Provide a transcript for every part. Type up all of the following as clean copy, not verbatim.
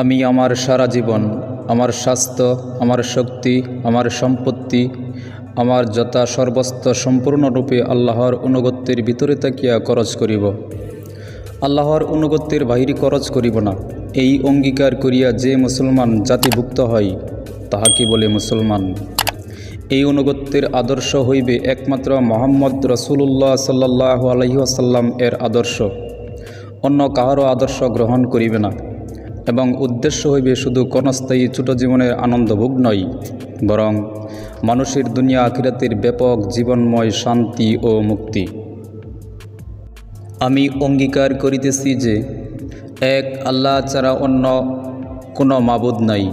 আমি আমার সারা জীবন, আমার স্বাস্থ্য, আমার শক্তি, আমার সম্পত্তি, আমার যথা সর্বস্ব সম্পূর্ণরূপে আল্লাহর অনুগত্যের ভিতরে তাকিয়া খরচ করিব। আল্লাহর অনুগত্যের বাহিরে খরচ করিব না। এই অঙ্গীকার করিয়া যে মুসলমান জাতিভুক্ত হয় তাহাকে বলে মুসলমান। এই অনুগত্যের আদর্শ হইবে একমাত্র মুহাম্মদ রাসূলুল্লাহ সাল্লাল্লাহু আলাইহি ওয়াসাল্লাম এর আদর্শ। অন্য কাহারও আদর্শ গ্রহণ করিবে না এবং উদ্দেশ্য হইবে শুধু ক্ষণস্থায়ী ছোট জীবনের আনন্দভোগ নয়, বরং মানুষের দুনিয়া আখিরাতের ব্যাপক জীবনময় শান্তি ও মুক্তি। আমি অঙ্গীকার করিতেছি যে এক আল্লাহ ছাড়া অন্য কোনো মাবুদ নাই।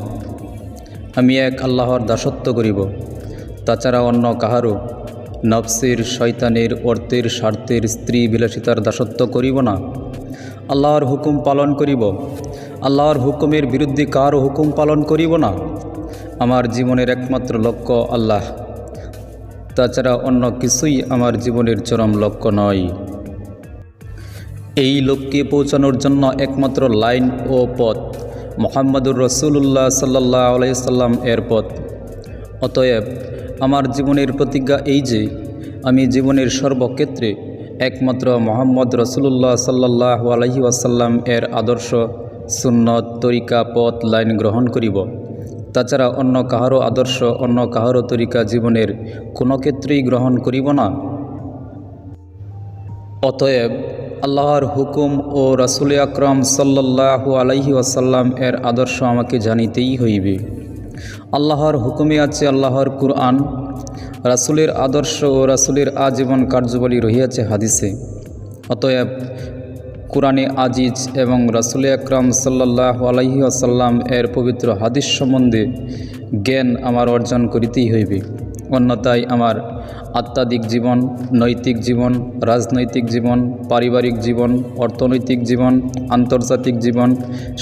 আমি এক আল্লাহর দাসত্ব করিব, তাছাড়া অন্য কাহারও নফসের, শয়তানের, অর্থের, স্বার্থের, স্ত্রী বিলাসিতার দাসত্ব করিব না। আল্লাহর হুকুম পালন করিব, আল্লাহর হুকুমের বিরুদ্ধে কারও হুকুম পালন করিব না। আমার জীবনের একমাত্র লক্ষ্য আল্লাহ, তাছাড়া অন্য কিছুই আমার জীবনের চরম লক্ষ্য নয়। এই লক্ষ্যে পৌঁছানোর জন্য একমাত্র লাইন ও পথ মুহাম্মদুর রাসূলুল্লাহ সাল্লাল্লাহু আলাইহি সাল্লাম এর পথ। অতএব আমার জীবনের প্রতিজ্ঞা এই যে আমি জীবনের সর্বক্ষেত্রে একমাত্র মুহাম্মদ রাসূলুল্লাহ সাল্লাল্লাহু আলাইহি ওয়াসাল্লাম এর আদর্শ, সুন্নত, তরিকা, পথ, লাইন গ্রহণ করিব। তাছাড়া অন্য কাহারও আদর্শ, অন্য কাহারও তরিকা জীবনের কোনো ক্ষেত্রেই গ্রহণ করিব না। অতএব আল্লাহর হুকুম ও রাসূল আকরাম সাল্লাল্লাহু আলাইহি ওয়াসাল্লাম এর আদর্শ আমাকে জানিতেই হইবে। আল্লাহর হুকুমে আছে আল্লাহর কুরআন, রাসূলের আদর্শ ও রাসূলের আজীবন কার্যাবলী রহিয়াছে হাদিসে। অতএব কুরআনে আজিজ এবং রাসূল আকরাম সাল্লাল্লাহু আলাইহি ওয়াসাল্লাম এর পবিত্র হাদিস সম্বন্ধে জ্ঞান আমার অর্জন করিতেই হইবে। অন্যথায় আমার আধ্যাত্মিক জীবন, নৈতিক জীবন, রাজনৈতিক জীবন, পারিবারিক জীবন, অর্থনৈতিক জীবন, আন্তর্জাতিক জীবন,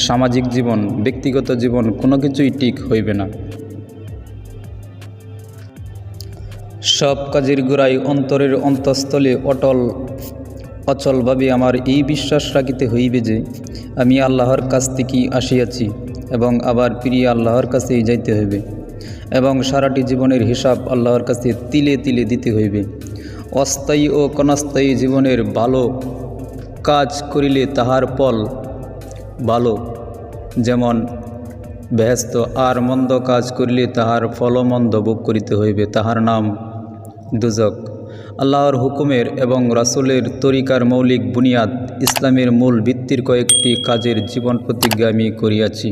সামাজিক জীবন, ব্যক্তিগত জীবন কোনো কিছুই ঠিক হইবে না। সব কাজের গোড়ায় অন্তরের অন্তঃস্থলে অচলভাবে আমার এই বিশ্বাস রাখিতে হইবে যে আমি আল্লাহর কাছ থেকেই আসিয়াছি এবং আবার ফিরিয়ে আল্লাহর কাছেই যাইতে হইবে এবং সারাটি জীবনের হিসাব আল্লাহর কাছে তিলে তিলে দিতে হইবে। অস্থায়ী ও ক্ষণস্থায়ী জীবনের ভালো কাজ করিলে তাহার ফল ভালো, যেমন বেহেশত, আর মন্দ কাজ করিলে তাহার ফলও মন্দ ভোগ করিতে হইবে, তাহার নাম দুজক। আল্লাহর হুকুমের এবং রাসূলের তরিকার মৌলিক বুনিয়াদ, ইসলামের মূল ভিত্তির কয়েকটি কাজের জীবন প্রতিজ্ঞা আমি করিয়াছি।